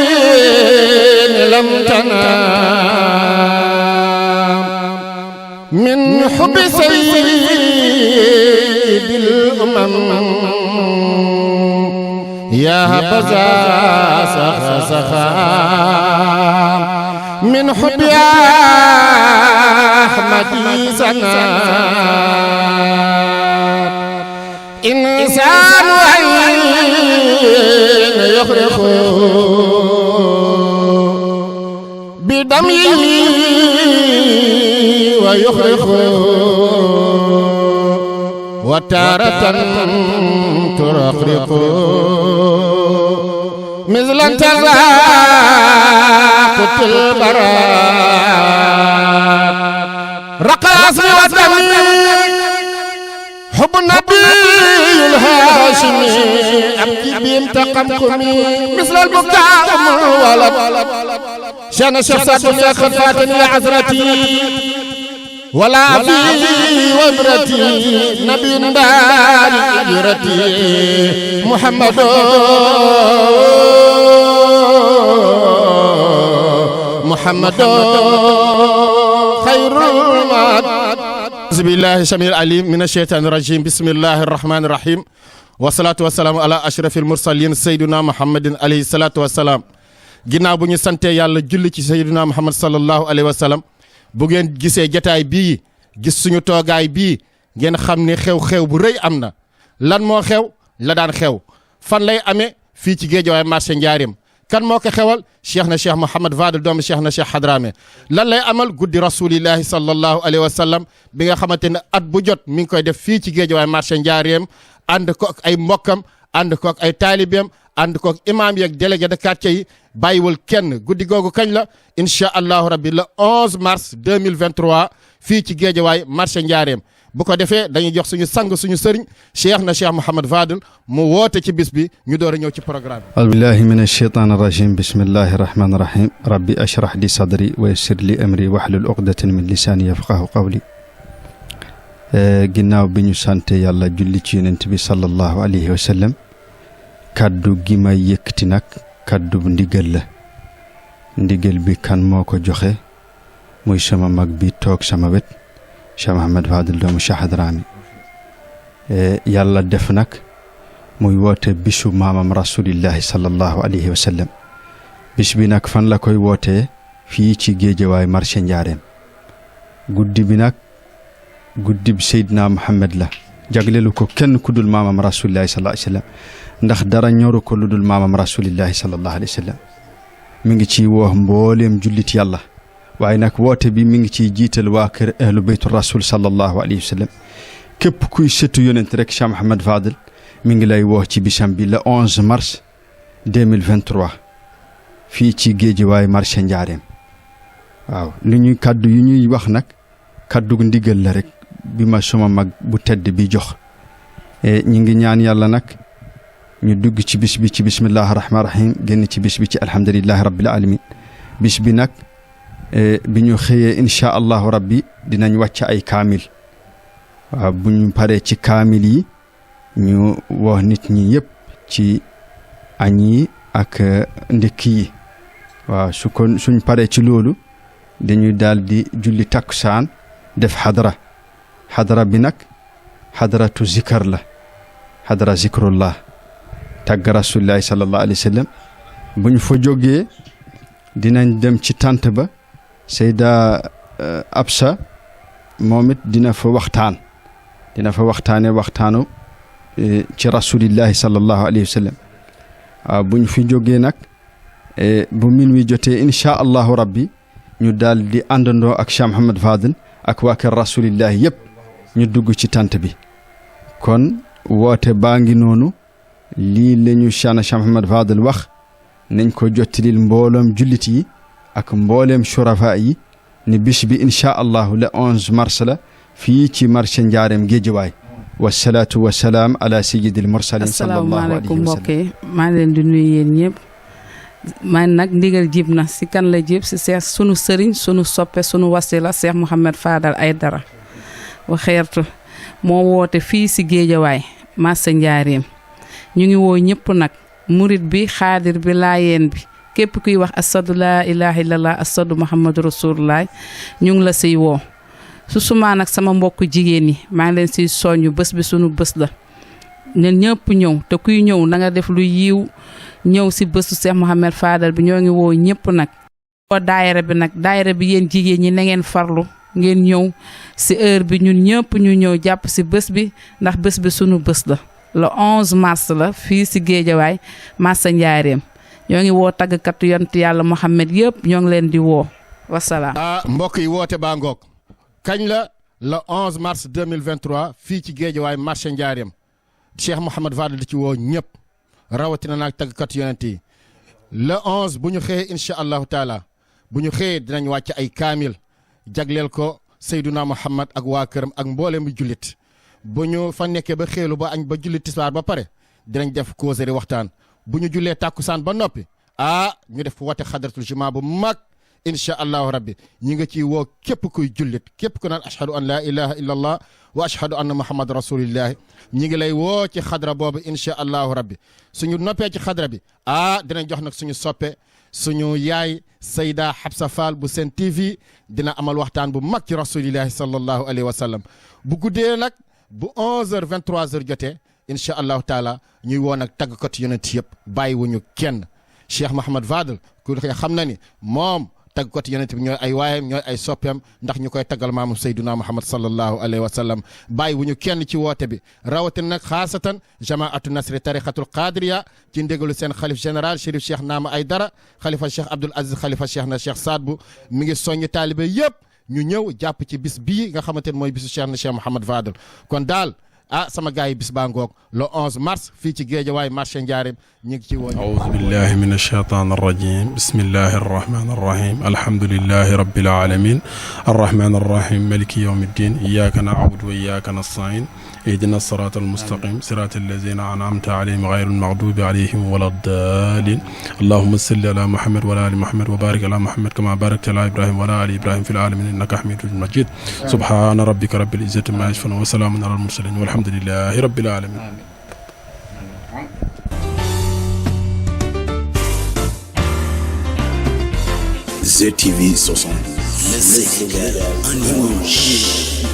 بتوعين لم تنام من حب سيد الأمم يا هبذا سخام من حب أحمد سنا إنسان عين يخرق بدمه ويخرق وتارة ترقرق مثل تلاقت البرات رقص وتميل حب النبي الهاشمي أبكي بينتقمكمي مثل البكاء ولد شان شخصات يا خفاتني لعذرتي ولا في وبرتي نبي دار إجرتي محمد خير المات. أعوذ بالله السميع العليم من الشيطان الرجيم. بسم الله الرحمن الرحيم والصلاة والسلام على أشرف المرسلين سيدنا محمد عليه الصلاة والسلام. ginnaaw bu ñu sante yàlla julli ci sayyidina Muhammad sallallahu alayhi wa sallam bu ngeen gisee jataay bii gis suñu toogaay bii ngeen xam ne xew-xew bu rëy am na. lan moo xew la daan xew fan lay amee fii ci Géejawaay marché Njaareem kan moo ko xewal cheikh na cheikh Mouhamad Fadel doomu cheikh na cheikh Hadrame lan lay amal guddi rasulillahi sallallahu alayhi wa sallam bi nga xamante ne at bu jot mi ngi koy def fii ci Géejawaay marché Njaareem ànd ko ak ay mbokkam ànd ko ak ay taalibeem ànd ko ak imaam yeeg délégué de quartier yi bàyyiwul kenn guddi googu kañ la incha allahu rabbi le 11 mars 2023 fii ci Géejawaay marché Njaareem bu ko defee dañuy jox suñu sang suñu sëriñ cheikh na cheikh Mouhamad Fadel mu woote ci bis bi ñu door a ñëw ci programme bi. a'uuzu billahi mina shaytaani rajiim bismillahi rahmaani rahiim rabbi ashrah li sadri wa yassir li amri wahlul uqdatan min lisaani yafqahu qawli. ginnaaw bi ñu sante yàlla julli ci yonent bi sallallahu alayhi wa sallam kaddu gi may yëkkati nag kaddu bu ndigal la ndigal bi kan moo ko joxe muy sama mag bi toog sama wet Cheikh Mouhamad Fadel doomu Cheikh Hadrame yàlla def nag muy woote bisu maamam rasulillahi sallallahu alayhi wa sallam bis bi nag fan la koy wootee fii ci Géejawaay marché Njaareem guddi bi nag guddi bi Seydina Muhammad la jagleelu ko kenn ku dul maamam rasulillahi sallallahu alayhi wa sallam ndax dara ñoru ko lu dul maamam rasulillahi sallallahu alayhi wa sallam mi ngi ciy woo mbooleem jullit yàlla waaye nag woote bi mi ngi ciy jiital waa kër ahlu baytu rasul sallallahu alayhi wa sallam képp kuy sëtu yonent rek Cheikh Mouhamad Fadel mi ngi lay woo ci bisam bi le 11 mars 2023 fii ci Géejawaay marché Njaareem waaw li ñuy kaddu yu ñuy wax nag kaddu ndigal la rek bi ma suma mag bu tedd bi jox ñi ngi ñaan yàlla nag ñu dugg ci bis bi ci bismillahi rahmaani rahim génn ci bis bi ci alhamdulillahi rabbil alamin bis bi nag bi ñu xëyee incha allahu rabbi dinañ wàcc ay kaamil waaw bu ñu paree ci kaamil yi ñu wax nit ñi yëpp ci añ yi ak ndekk yi waaw suñ paree ci loolu dañuy daal di julli takkusaan def xadara bi nag xadaratu zikar la xadara zikrullah tàgg rasulillahi sallallahu alayhi wa sallam bu ñu fa jógee dinañ dem ci tant ba Seyda Absa moom it dina fa waxtaane waxtaanu ci rasulillahi sallallahu alayhi wa sallam waaw bu ñu fi jógee nag bu min wi jotee incha allahu rabbi ñu daal di àndandoo ak Cheikh Mouhamad Fadel ak waa kër rasulillahi yëpp ñu dugg ci tant bi kon woote baa ngi noonu lii la ñu Cheikh Mouhamad Fadel wax nañ ko jottilil mbooloom jullit yi ak mbooleem shurafa yi ni bis bi incha allahu le 11 mars la fii ci marché Njaareem Géejawaay wasalaatu wasalaam ala sayyidil mursalin sallallahu alayhi wa sallam. asalaamaaleykum mbokk yi maa ngi leen di nuyu yéen ñëpp man nag ndigal jib na si kan la jib si Cheikh sunu sëriñ sunu soppe sunu wasila Cheikh Mouhamed Fadal Aydara waxeertu moo woote fii si Géejawaay marché Njaareem ñu ngi woo ñëpp nag murit bi xaadir bi laayeen bi képp kuy wax asadu laa ilaha illallah asadu muhammadu rasulullah ñu ngi la siy woo su suma nag sama mbokk jigéen ñi maa ngi leen siy soññu bés bi sunu bés la ñun ñëpp ñëw te kuy ñëw na nga def lu yiw ñëw si bésu Cheikh Mouhamed Fadal bi ñoo ngi woo ñëpp nag woo daayira bi yéen jigéen ñi na ngeen farlu ngeen ñëw si heure bi ñun ñëpp ñu ñëw jàpp si bés bi ndax bés bi sunu bés la le 11 mars la fii si Géejawaay marché Njaareem ñoo ngi woo tàggkatu yonent yàlla Mouhamed yëpp ñoo ngi leen di woo wasalaam. mbokk yi woote baa ngoog kañ la le 11 mars 2023 fii ci Géejawaay marché Njaareem Cheikh Mouhamed Fadal di ci woo ñëpp rawatina naag tàggkatu yonent yi le 11 bu ñu xëyee incha allahu taala bu ñu xëyee dinañ wàcc ay kaamil jagleel ko Seyduna Muhammad ak waa këram ak mboolem bi jullit bu ñu fa nekkee ba xéelu ba añ ba jullit tisbaar ba pare dinañ def causerie waxtaan bu ñu jullee tàkkusaan ba noppi ñu def woote xadratul jumaa bu mag incha allahu rabbi ñi nga ciy woo képp kuy jullit képp ku naan ashhadu an laa ilaha illa allah wa ashhadu anna muhammad rasulillahi ñi ngi lay woo ci xadra boobu incha allahu rabbi suñu noppee ci xadra bi dinañ jox nag suñu soppe suñu yaay Sayda Habsa Fall bu Sen TV dina amal waxtaan bu mag ci rasulillahi sallallahu alayhi wa sallam bu guddee nag bu 11h 23h jotee incha allahu taala ñuy woo nag tàggkat yonent yëpp bàyyiwuñu kenn Cheikh Mouhamed Fadal ku xam na ni moom tàggkat yonent bi ñooy ay waayam ñooy ay soppeem ndax ñu koy taggal maamu Seyduna Muhammad sallallahu alayhi wa sallam bàyyiwuñu kenn ci woote bi rawatina nag xaasatan jamaatu nasri tariqatul qadiriya ci ndégalu seen xalif général Chérif Cheikh Naama Aydara xalifa Cheikh Abdoul Aziz xalifa Cheikh na Cheikh Saad bu mi ngi soññi taalibe yëpp ñu ñëw jàpp ci bis bii nga xamante ne mooy bisu Cheikh na Cheikh Mouhamed Fadal kon daal sama gaay yi bis baa ngoog le 11 mars fii ci Géejawaay marché Njaareem ñu ngi ci woo. أعوذ بالله من الشيطان الرجيم بسم الله الرحمن الرحيم الحمد لله رب العالمين الرحمن الرحيم مالك يوم الدين إياك نعبد وإياك نستعين اهدنا الصراط المستقيم صراط الذين أنعمت عليهم غير المغضوب عليهم ولا الضالين اللهم صل على محمد وعلى آل محمد وبارك على محمد كما باركت على إبراهيم وعلى آل إبراهيم في العالمين إنك حميد مجيد سبحان ربك رب العزة ما يصفون وسلام على المرسلين والحمد لله رب العالمين. ZTV 60. Le Sénégal en image.